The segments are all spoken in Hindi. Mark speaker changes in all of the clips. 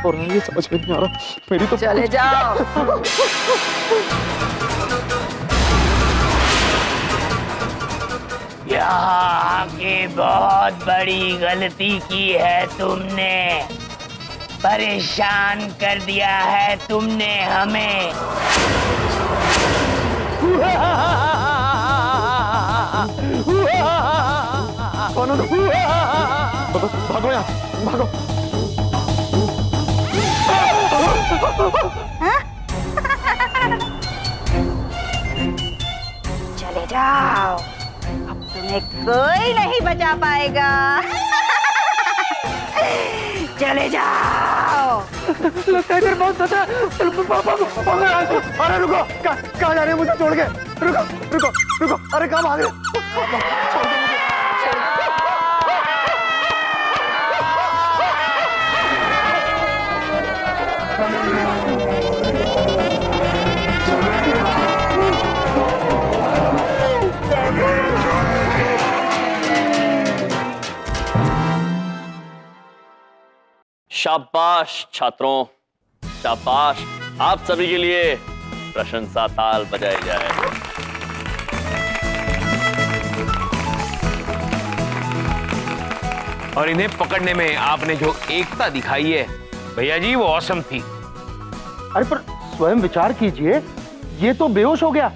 Speaker 1: और ये समझ में नहीं आ रहा मेरी तो।
Speaker 2: चले जाओ।
Speaker 3: यहाँ की बहुत बड़ी गलती की है तुमने, परेशान कर दिया है तुमने हमें।
Speaker 1: कौन हो तुम? भागो यहाँ, भागो।
Speaker 2: चले जाओ, अब तुम्हें कोई नहीं बचा पाएगा। चले जाओ।
Speaker 1: लगता है इधर बहुत सचा। अरे रुको, कहाँ जा रहे हैं मुझे छोड़ के? रुको रुको रुको, अरे कहाँ भाग रहे? छोड़ दो मुझे।
Speaker 4: शाबाश छात्रों, शाबाश। आप सभी के लिए प्रशंसा ताल बजाई जाए।
Speaker 5: और इन्हें पकड़ने में आपने जो एकता दिखाई है भैया जी, वो औसम थी।
Speaker 1: अरे पर स्वयं विचार कीजिए, ये तो बेहोश हो गया।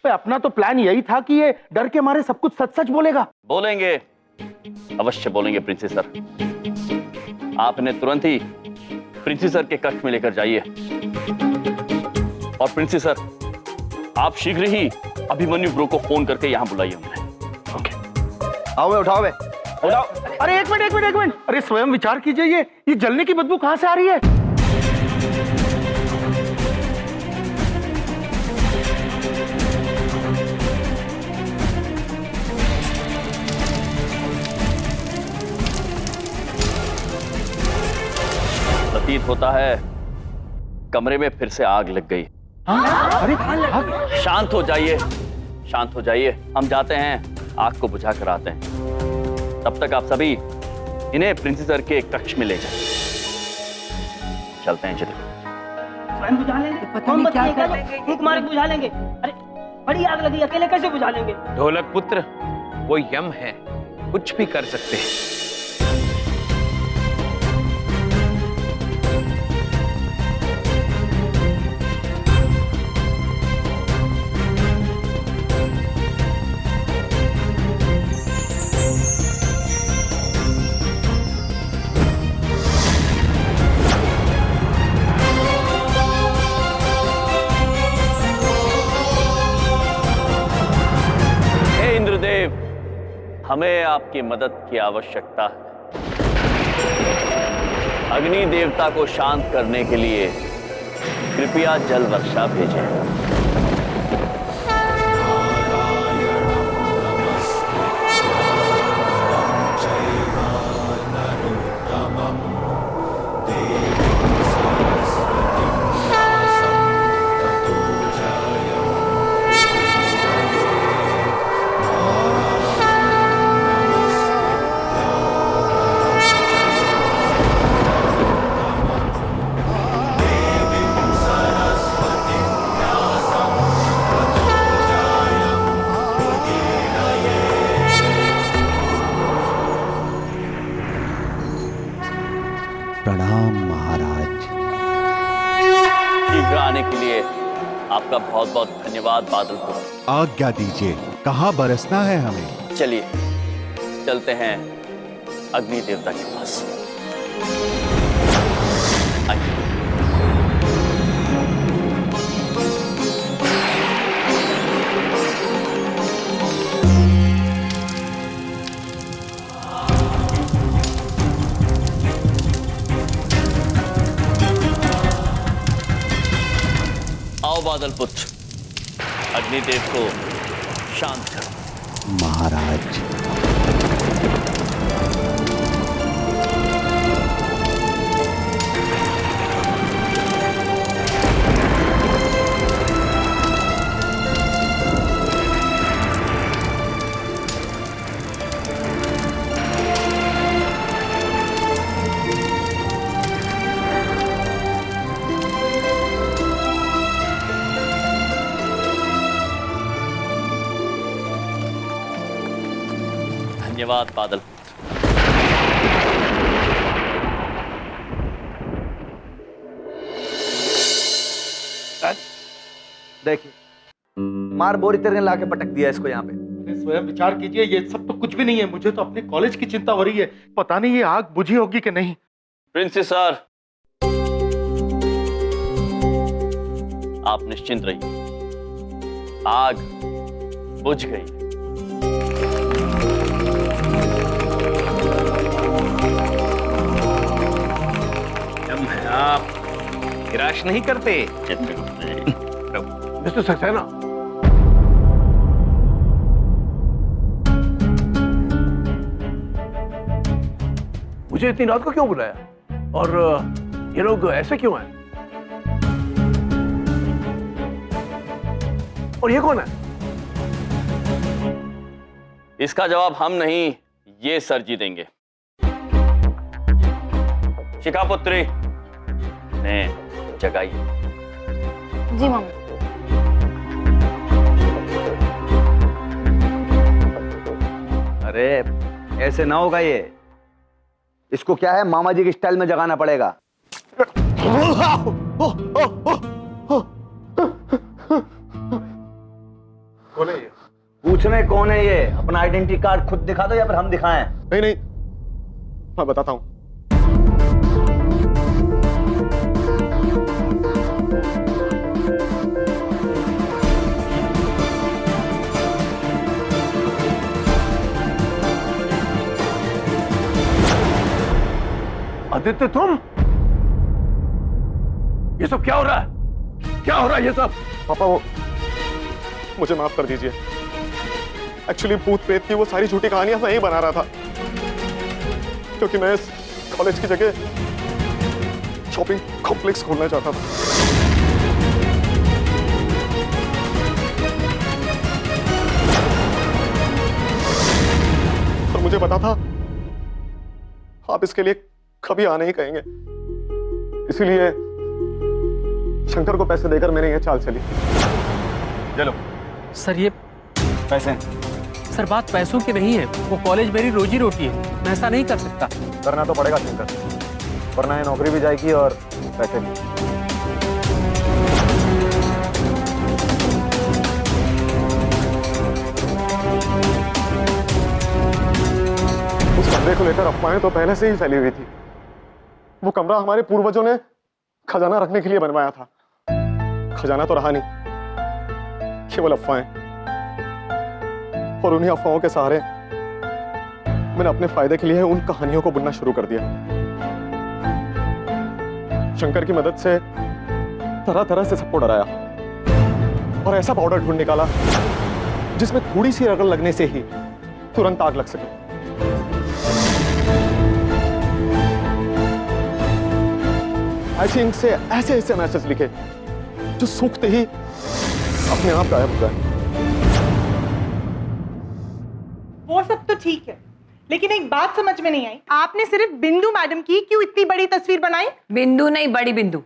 Speaker 1: अपना तो प्लान यही था कि ये डर के मारे सब कुछ सच सच बोलेगा।
Speaker 4: बोलेंगे, अवश्य बोलेंगे प्रिंसी सर। आप इन्हें तुरंत ही प्रिंसी सर के कक्ष में लेकर जाइए। और प्रिंसी सर, आप शीघ्र ही अभिमन्यु ब्रो को फोन करके यहां बुलाइए उन्हें।
Speaker 1: ओके। आओ, उठाओ बे, उठाओ। अरे एक मिनट। अरे स्वयं विचार कीजिए, ये जलने की बदबू कहां से आ रही है?
Speaker 4: प्रतीत होता है कमरे में फिर से आग लग गई।
Speaker 1: अरे
Speaker 4: शांत हो जाइए, शांत हो जाइए। हम जाते हैं, आग को बुझा कर आते हैं। तब तक आप सभी इन्हें प्रिंसी सर के कक्ष में ले जाएं। चलते हैं, चलिए।
Speaker 6: स्वयं बुझा लेंगे,
Speaker 2: पता नहीं क्या कर लेंगे।
Speaker 6: फूंक मार के बुझा लेंगे। अरे बड़ी आग लगी, अकेले कैसे बुझा लेंगे?
Speaker 5: ढोलक पुत्र, वो यम है, कुछ भी कर सकते हैं।
Speaker 4: हमें आपकी मदद की आवश्यकता है। अग्नि देवता को शांत करने के लिए कृपया जल वर्षा भेजें।
Speaker 7: प्रणाम महाराज।
Speaker 4: शीघ्र आने के लिए आपका बहुत बहुत धन्यवाद बादल को।
Speaker 7: आज्ञा दीजिए, कहाँ बरसना है हमें?
Speaker 4: चलिए चलते हैं अग्नि देवता के पास। आइए। आओ बादल पुत्र, अग्निदेव को शांत करो।
Speaker 7: महाराज,
Speaker 4: धन्यवाद बादल।
Speaker 8: देखिए, मार बोरी तेरे ने लाके पटक दिया इसको यहाँ पे।
Speaker 1: अरे स्वयं विचार कीजिए, ये सब तो कुछ भी नहीं है। मुझे तो अपने कॉलेज की चिंता हो रही है। पता नहीं ये आग बुझी होगी कि नहीं।
Speaker 4: प्रिंसिस सर, आप निश्चिंत रहिए, आग बुझ गई।
Speaker 5: आप निराश नहीं करते
Speaker 4: चित्रगुप्त जी।
Speaker 5: मिस्टर सक्सेना,
Speaker 9: मुझे इतनी रात को क्यों बुलाया और ये लोग ऐसे क्यों हैं? और ये कौन है?
Speaker 4: इसका जवाब हम नहीं, ये सर जी देंगे। शिखापुत्री ने जगाइए।
Speaker 10: जी मम्मी।
Speaker 8: अरे ऐसे ना होगा ये, इसको क्या है मामा जी के स्टाइल में जगाना पड़ेगा।
Speaker 9: कौन है ये?
Speaker 8: पूछने कौन है ये? अपना आइडेंटिटी कार्ड खुद दिखा दो या फिर हम दिखाएं?
Speaker 9: नहीं नहीं, मैं बताता हूं। आदित्य, तुम? ये सब क्या हो रहा है? क्या हो रहा है ये सब?
Speaker 11: पापा, वो मुझे माफ कर दीजिए। एक्चुअली भूत प्रेत की वो सारी झूठी कहानियां मैं ही बना रहा था, क्योंकि मैं इस कॉलेज की जगह शॉपिंग कॉम्प्लेक्स खोलना चाहता था। और मुझे पता था आप इसके लिए कभी आने ही कहेंगे, इसीलिए शंकर को पैसे देकर मैंने यह चाल चली। चलो
Speaker 6: सर, ये
Speaker 8: पैसे
Speaker 6: सर बात पैसों की नहीं है। वो कॉलेज मेरी रोजी रोटी है, मैं ऐसा नहीं कर सकता।
Speaker 11: करना तो पड़ेगा शंकर, वरना ये नौकरी भी जाएगी और पैसे भी। उस कमरे को लेकर अफवाहें तो पहले से ही फैली हुई थी। वो कमरा हमारे पूर्वजों ने खजाना रखने के लिए बनवाया था। खजाना तो रहा नहीं, केवल अफवाहें। और उन्हीं अफवाहों के सहारे मैंने अपने फायदे के लिए उन कहानियों को बुनना शुरू कर दिया। शंकर की मदद से तरह तरह से सबको डराया और ऐसा पाउडर ढूंढ निकाला जिसमें थोड़ी सी रगड़ लगने से ही तुरंत आग लग सके। ऐसे इंक से ऐसे ऐसे मैसेज लिखे जो सूखते ही अपने आप गायब हो गए।
Speaker 12: वो सब तो ठीक है, लेकिन एक बात समझ में नहीं आई। आपने सिर्फ बिंदु मैडम की क्यों इतनी बड़ी तस्वीर बनाई?
Speaker 2: बिंदु नहीं, बड़ी बिंदु।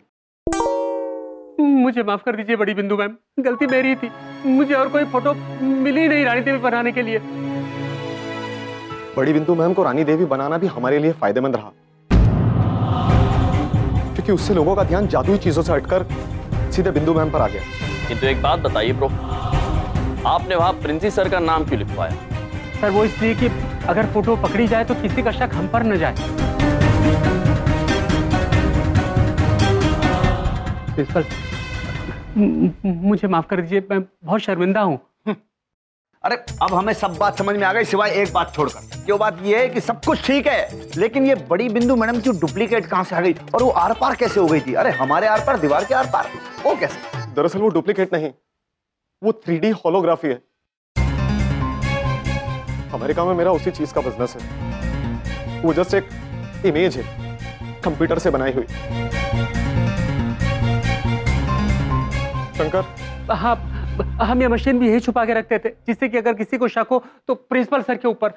Speaker 6: मुझे माफ कर दीजिए बड़ी बिंदु मैम, गलती मेरी थी। मुझे और कोई फोटो मिली नहीं रानी देवी बनाने के लिए।
Speaker 11: बड़ी बिंदु मैम को रानी देवी बनाना भी हमारे लिए फायदेमंद रहा, क्योंकि उससे लोगों का ध्यान जादुई चीजों से हटकर सीधे बिंदु मैम पर आ गया।
Speaker 4: किंतु एक बात बताइए ब्रो, आपने वहां प्रिंसी सर का नाम क्यों लिखवाया?
Speaker 6: सर वो इसलिए कि अगर फोटो पकड़ी जाए तो किसी का शक हम पर न जाए। प्रिंसिपल, मुझे माफ कर दीजिए, मैं बहुत शर्मिंदा हूँ।
Speaker 8: अरे अब हमें सब बात समझ में आ गई, सिवाय एक बात छोड़कर। जो बात ये है कि सब कुछ ठीक है, लेकिन ये बड़ी बिंदु मैडम की डुप्लीकेट कहां से आ गई और वो आर पार कैसे हो गई थी? अरे हमारे आर पार, दीवार के आर पार, वो कैसे?
Speaker 11: दरअसल वो डुप्लीकेट नहीं, वो 3D होलोग्राफी है। अमेरिका में मेरा उसी चीज का बिजनेस है। वो जस्ट एक इमेज है, कंप्यूटर से बनाई हुई। शंकर,
Speaker 6: हाँ, हम ये मशीन भी यही छुपा के रखते थे, जिससे कि अगर किसी को शक हो तो प्रिंसिपल सर के ऊपर।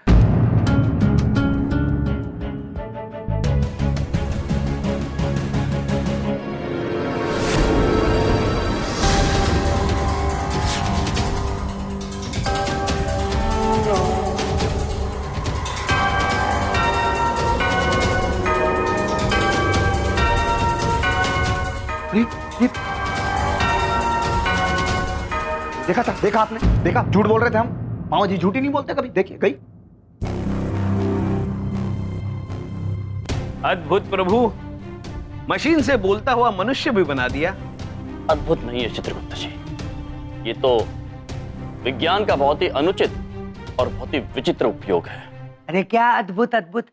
Speaker 8: अरे ये देखा था, देखा आपने, देखा? झूठ बोल रहे थे हम। मामा जी झूठी नहीं बोलते कभी। देखिए गई।
Speaker 5: अद्भुत प्रभु, मशीन से बोलता हुआ मनुष्य भी बना दिया।
Speaker 4: अद्भुत नहीं है चित्रगुप्त जी, ये तो विज्ञान का बहुत ही अनुचित और बहुत ही विचित्र उपयोग है।
Speaker 3: अरे क्या अद्भुत अद्भुत,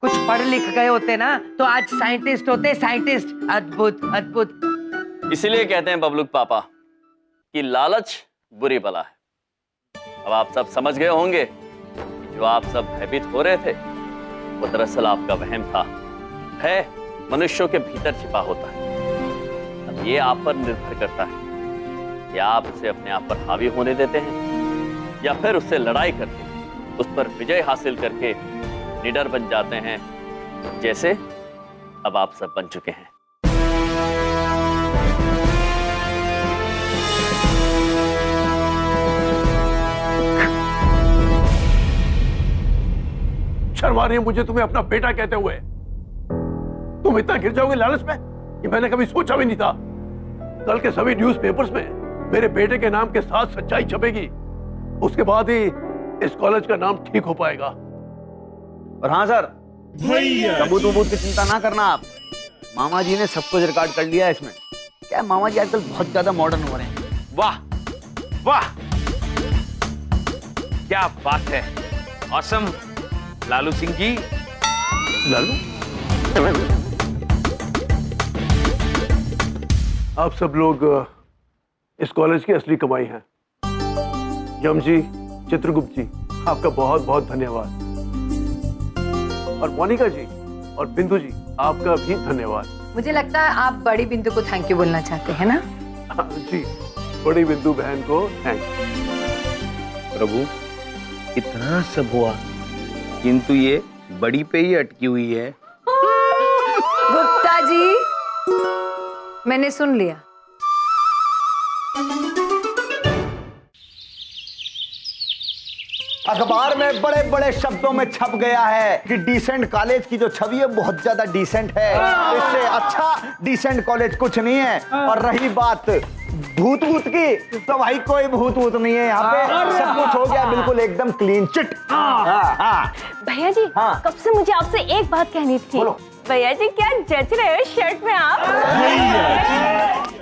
Speaker 3: कुछ पढ़ लिख गए होते ना तो आज साइंटिस्ट होते, साइंटिस्ट। अद्भुत अद्भुत।
Speaker 4: इसीलिए कहते हैं बबलूक पापा कि लालच बुरी बला है। अब आप सब समझ गए होंगे कि जो आप सब भयभीत हो रहे थे वो दरअसल आपका वहम था। भय मनुष्यों के भीतर छिपा होता है। अब ये आप पर निर्भर करता है कि आप उसे अपने आप पर हावी होने देते हैं या फिर उससे लड़ाई करके उस पर विजय हासिल करके निडर बन जाते हैं, जैसे अब आप सब बन चुके हैं।
Speaker 9: शर्म आ रही है मुझे तुम्हें अपना बेटा कहते हुए। तुम इतना गिर जाओगे लालच में, ये मैंने कभी सोचा भी नहीं था। कल के सभी न्यूज़पेपर्स में मेरे बेटे के नाम के साथ सच्चाई छपेगी, उसके बाद ही इस कॉलेज का नाम ठीक हो पाएगा।
Speaker 8: और हाँ सर, सबूत वबूत की चिंता ना करना आप। मामा जी ने सब कुछ रिकॉर्ड कर लिया है इसमें। क्या है, मामा जी आजकल बहुत ज्यादा मॉडर्न हो रहे हैं।
Speaker 5: वाह वाह, क्या बात है। ऑसम लालू सिंह जी।
Speaker 9: लालू, आप सब लोग इस कॉलेज की असली कमाई हैं। यम जी, चित्रगुप्त जी, आपका बहुत बहुत धन्यवाद। और मोनिका जी और बिंदु जी, आपका भी धन्यवाद।
Speaker 10: मुझे लगता है आप बड़ी बिंदु को थैंक यू बोलना चाहते हैं ना?
Speaker 9: जी, बड़ी बिंदु बहन को थैंक।
Speaker 5: प्रभु, इतना सब हुआ किंतु ये बड़ी पे ही अटकी हुई है।
Speaker 10: गुप्ता जी, मैंने सुन लिया।
Speaker 8: अखबार में बड़े बड़े शब्दों में छप गया है कि डिसेंट कॉलेज की जो छवि है बहुत ज्यादा डिसेंट है। इससे अच्छा डिसेंट कॉलेज कुछ नहीं है। और रही बात भूत भूत की, तो भाई कोई भूत भूत नहीं है यहाँ पे। सब कुछ हो गया बिल्कुल एकदम क्लीन चिट।
Speaker 10: भैया जी, कब से मुझे आपसे एक बात कहनी थी।
Speaker 8: बोलो।
Speaker 10: भैया जी, क्या जच रहे हो शर्ट में आप?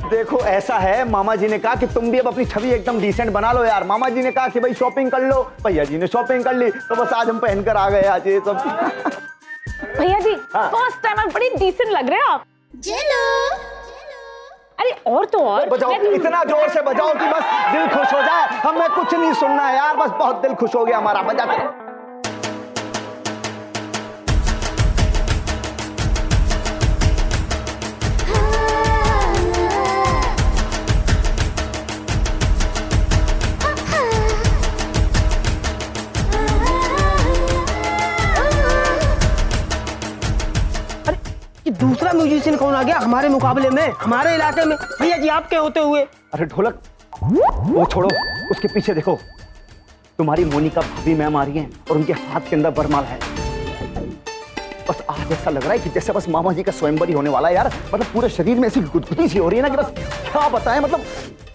Speaker 8: देखो ऐसा है, मामा जी ने कहा कि तुम भी अब अपनी छवि एकदम डिसेंट बना लो यार। मामा जी ने कहा कि भाई शॉपिंग कर लो, भैया जी ने शॉपिंग कर ली, तो बस आज हम पहनकर आ गए आज ये सब।
Speaker 10: भैया जी, फर्स्ट टाइम आप बड़ी डिसेंट लग रहे हो आप। अरे और तो और
Speaker 8: बजाओ, इतना जोर से बजाओ कि बस दिल खुश हो जाए। हमें कुछ नहीं सुनना है यार, बस बहुत दिल खुश हो गया हमारा। बजाते रहो।
Speaker 3: दूसरा म्यूजिशियन कौन आ गया हमारे मुकाबले में, हमारे इलाके में? भैया जी, आपके होते हुए।
Speaker 8: अरे ढोलक, वो छोड़ो, उसके पीछे देखो, तुम्हारी मोनिका भाभी मैम आ रही हैं और उनके हाथ के अंदर वरमाला है। बस आज ऐसा लग रहा है कि जैसे बस मामा जी का स्वयंवर ही होने वाला है यार। मतलब पूरे शरीर में ऐसी गुदगुदी सी हो रही है ना कि बस क्या बताएं। मतलब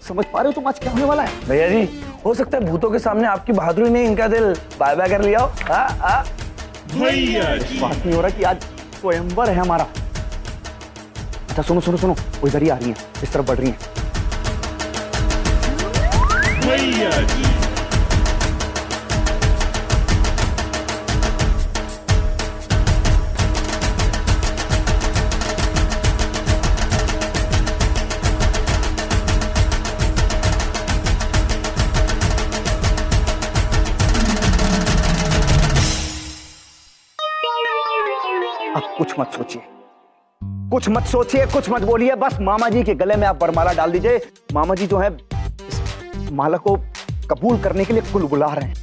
Speaker 8: समझ पा रहे हो तुम आज क्या होने वाला है?
Speaker 3: भैया जी, हो सकता है भूतों के सामने आपकी बहादुरी ने इनका दिल बाय बाय कर लिया हो।
Speaker 8: बात नहीं हो रहा कि आज स्वयंवर है हमारा। अच्छा सुनो सुनो सुनो, वो इधर ही आ रही हैं, इस तरफ बढ़ रही हैं। अब कुछ मत सोचिए, कुछ मत सोचिए, कुछ मत बोलिए, बस मामा जी के गले में आप वरमाला डाल दीजिए। मामा जी जो है इस माला को कबूल करने के लिए कुल बुला रहे हैं।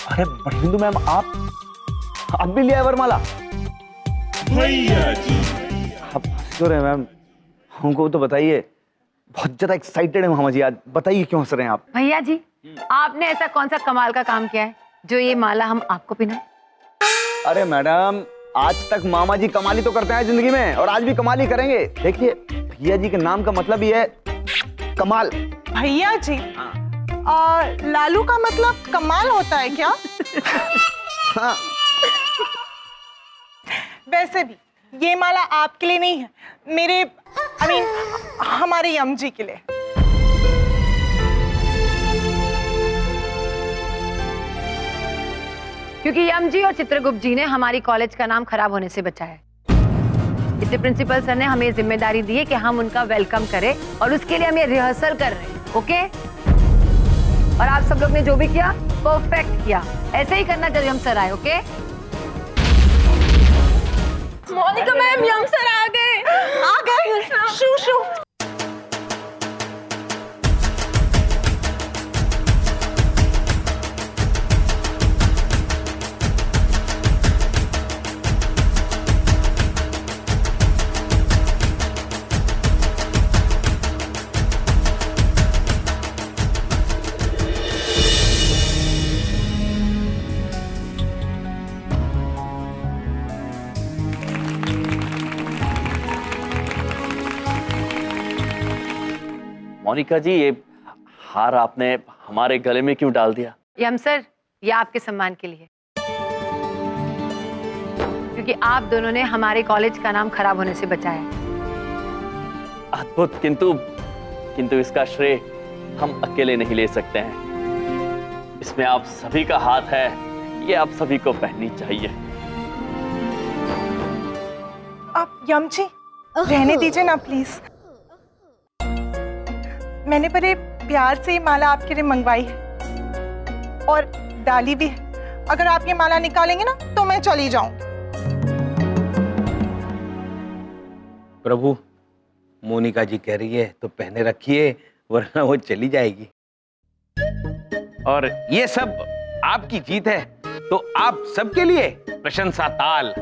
Speaker 8: अरे बड़ी बिंदु मैम, आप भी लिया है वरमाला? आप हंस रहे हैं मैम, हमको तो बताइए। बहुत ज्यादा एक्साइटेड है मामा जी आज, बताइए क्यों हंस रहे हैं आप?
Speaker 10: भैया जी, आपने ऐसा कौन सा कमाल का काम किया है जो ये माला हम आपको पहनाएं?
Speaker 8: अरे मैडम, आज तक मामा जी कमाली तो करते हैं जिंदगी में, और आज भी कमाली करेंगे। देखिए, भैया जी के नाम का मतलब ही है कमाल।
Speaker 12: भैया जी, लालू का मतलब कमाल होता है क्या?
Speaker 8: हाँ।
Speaker 12: वैसे भी ये माला आपके लिए नहीं है, मेरे हमारे यम जी के लिए।
Speaker 13: क्योंकि यम जी और चित्रगुप्त जी ने हमारी कॉलेज का नाम खराब होने से बचाया है, इसलिए प्रिंसिपल सर ने हमें जिम्मेदारी दी है कि हम उनका वेलकम करें, और उसके लिए हम ये रिहर्सल कर रहे हैं। ओके? और आप सब लोग ने जो भी किया परफेक्ट किया, ऐसे ही करना जब यम सर आए। ओके?
Speaker 10: मोनिका मैम, यम सर आ गए।
Speaker 12: शू शू।
Speaker 4: मोनिका जी, ये हार आपने हमारे गले में क्यों डाल दिया?
Speaker 13: यम सर, ये आपके सम्मान के लिए, क्योंकि आप दोनों ने हमारे कॉलेज का नाम खराब होने से बचाया।
Speaker 4: अद्भुत, किंतु इसका श्रेय हम अकेले नहीं ले सकते हैं। इसमें आप सभी का हाथ है, ये आप सभी को पहननी चाहिए।
Speaker 12: आप यम जी रहने दीजिए ना प्लीज। मैंने बड़े प्यार से ये माला आपके लिए मंगवाई है और डाली भी है। अगर आप ये माला निकालेंगे ना तो मैं चली जाऊंगी।
Speaker 5: प्रभु, मोनिका जी कह रही है तो पहने रखिए, वरना वो चली जाएगी। और ये सब आपकी जीत है, तो आप सबके लिए प्रशंसा ताल।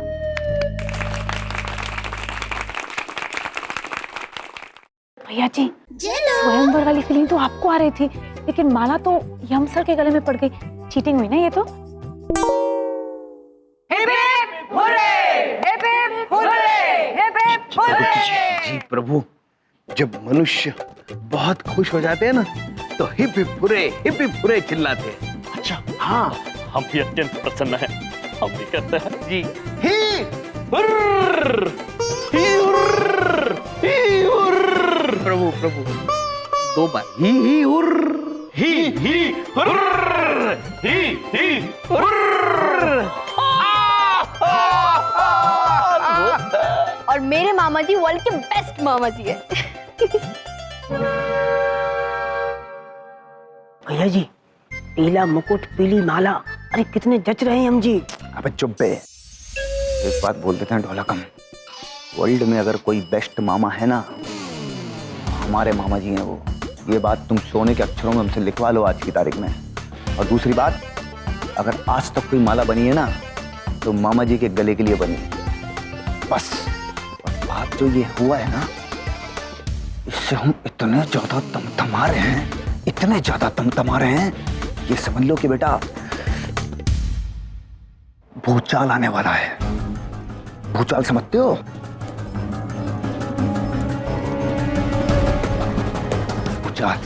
Speaker 10: भैया जी, स्वयंवर वाली फीलिंग तो आपको आ रही थी, लेकिन माला तो यम सर के गले में पड़ गई। चीटिंग हुई ना ये तो।
Speaker 5: जी प्रभु, जब मनुष्य बहुत खुश हो जाते हैं ना, तो हिप हिप हुर्रे चिल्लाते हैं।
Speaker 4: अच्छा, हाँ, हम भी अत्यंत प्रसन्न हैं, हम भी करते हैं
Speaker 5: जी।
Speaker 4: ही हुर्र, ही हुर्र, ही हुर्र।
Speaker 5: प्रभु प्रभु, दो बार ही हुर्र,
Speaker 4: ही हुर्र, ही हुर्र।
Speaker 10: और मेरे मामा जी वर्ल्ड के बेस्ट मामा जी है।
Speaker 3: भैया जी, पीला मुकुट, पीली माला, अरे कितने जच रहे हैं हम जी।
Speaker 8: अबे चुप बे, एक बात बोल देते हैं ढोलकम, वर्ल्ड में अगर कोई बेस्ट मामा है ना, हमारे मामा जी हैं वो। ये बात तुम सोने के अक्षरों में हमसे लिखवा लो आज की तारीख में। और दूसरी बात, अगर आज तक कोई माला बनी है ना, तो मामा जी के गले के लिए बनी बस। और बात जो ये हुआ है ना, इससे हम इतने ज्यादा तमतमा रहे हैं, इतने ज्यादा तमतमा रहे हैं, ये समझ लो कि बेटा भूचाल आने वाला है। भूचाल समझते हो? भूचाल।